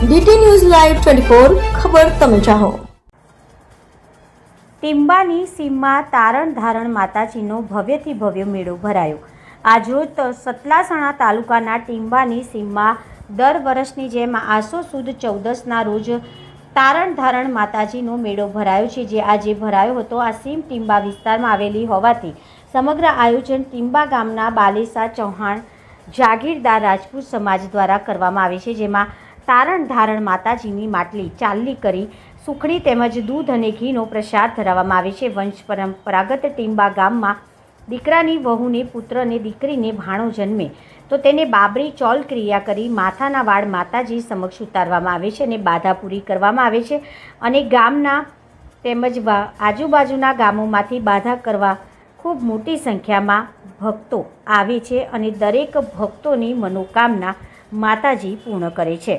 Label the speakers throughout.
Speaker 1: DT news live 24 ખબર તમે ચાહો।
Speaker 2: ટીંબાની સીમમાં તારણ ધારણ માતાજીનો ભવ્યથી ભવ્ય મેળો ભરાયો। આજરોજ સતલાસણા તાલુકાના ટીંબાની સીમમાં દર વર્ષની જેમ આસો સુદ 14ના રોજ તારણ ધારણ માતાજીનો મેળો ભરાયો છે, જે આજે ભરાયો હતો। આ સીમ ટીંબા વિસ્તારમાં આવેલી હોવાથી સમગ્ર આયોજન ટીંબા ગામના બાલેસા ચૌહાણ જાગીરદાર રાજપૂત સમાજ દ્વારા કરવામાં આવે છે, જેમાં તારણ ધારણ માતાજીની માટલી ચાલલી કરી સુખડી તેમજ દૂધ અને ઘીનો પ્રસાદ ધરાવવામાં આવે છે। વંશ પરંપરાગત ટીંબા ગામમાં દીકરાની વહુને પુત્રને દીકરીને ભાણો જન્મે તો તેને બાબરી ચોલ ક્રિયા કરી માથાના વાળ માતાજી સમક્ષ ઉતારવામાં આવે છે અને બાધા પૂરી કરવામાં આવે છે અને ગામના તેમજ આજુબાજુના ગામોમાંથી બાધા કરવા ખૂબ મોટી સંખ્યામાં ભક્તો આવે છે અને દરેક ભક્તોની મનોકામના માતાજી પૂર્ણ કરે છે।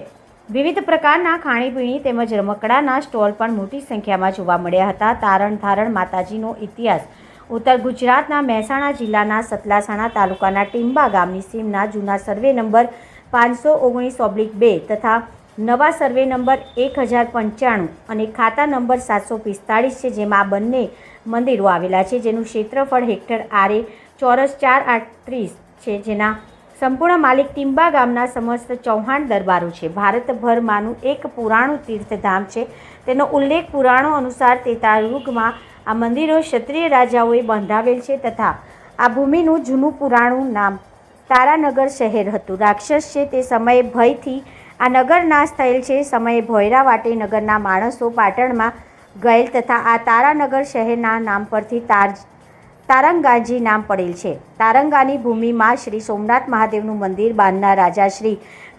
Speaker 2: વિવિધ પ્રકારના ખાણીપીણી તેમજ રમકડાના સ્ટોલ પણ મોટી સંખ્યામાં જોવા મળ્યા હતા। તારણ ધારણ માતાજીનો ઇતિહાસ ઉત્તર ગુજરાતના મહેસાણા જિલ્લાના સતલાસણા તાલુકાના ટીંબા ગામની સીમના જૂના સર્વે નંબર 519/2 તથા નવા સર્વે નંબર 1095 અને ખાતા નંબર 745 છે, જેમાં આ બંને મંદિરો આવેલા છે, જેનું ક્ષેત્રફળ હેક્ટર આરે ચોરસ 438 છે, જેના સંપૂર્ણ માલિક ટીંબા ગામના સમસ્ત ચૌહાણ દરબારો છે। ભારતભરમાંનું એક પુરાણું તીર્થધામ છે। તેનો ઉલ્લેખ પુરાણો અનુસાર ત્રેતાયુગમાં આ મંદિરો ક્ષત્રિય રાજાઓએ બંધાવેલ છે તથા આ ભૂમિનું જૂનું પુરાણું નામ તારાનગર શહેર હતું। રાક્ષસ છે તે સમયે ભયથી આ નગર નાશ થયેલ છે। સમયે ભોયરા વાટે નગરના માણસો પાટણમાં ગયેલ તથા આ તારાનગર શહેરના નામ પરથી તારંગાજી નામ પડેલ છે। તારંગાની ભૂમિમાં શ્રી સોમનાથ મહાદેવનું મંદિર બાંધનાર રાજા શ્રી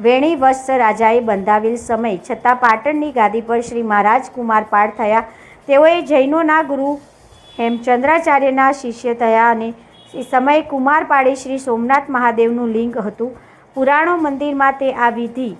Speaker 2: વેણીવત્સ રાજાએ બંધાવેલ સમય છતાં પાટણની ગાદી પર શ્રી મહારાજ કુમારપાળ થયા। તેઓએ જૈનોના ગુરુ હેમચંદ્રાચાર્યના શિષ્ય થયા અને એ સમયે કુમારપાળે શ્રી સોમનાથ મહાદેવનું લિંગ હતું। પુરાણો મંદિરમાં તે આ વિધિ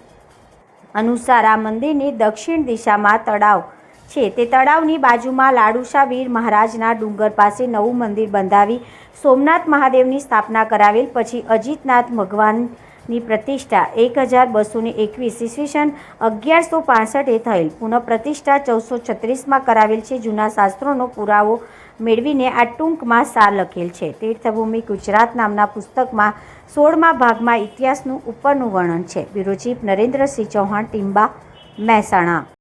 Speaker 2: અનુસાર આ મંદિરની દક્ષિણ દિશામાં તળાવ છે। તે તળાવની બાજુમાં લાડુશા વીર મહારાજના ડુંગર પાસે નવું મંદિર બંધાવી સોમનાથ મહાદેવની સ્થાપના કરાવેલ। પછી અજીતનાથ ભગવાનની પ્રતિષ્ઠા 1221 ઈસવીસન 1165 થયેલ। પુનઃ પ્રતિષ્ઠા 1436માં કરાવેલ છે। જૂના શાસ્ત્રોનો પુરાવો મેળવીને આ ટૂંકમાં સાર લખેલ છે। તીર્થભૂમિ ગુજરાત નામના પુસ્તકમાં 16મા ભાગમાં ઇતિહાસનું ઉપરનું વર્ણન છે। બ્યુરો ચીફ નરેન્દ્રસિંહ ચૌહાણ, ટીંબા, મહેસાણા।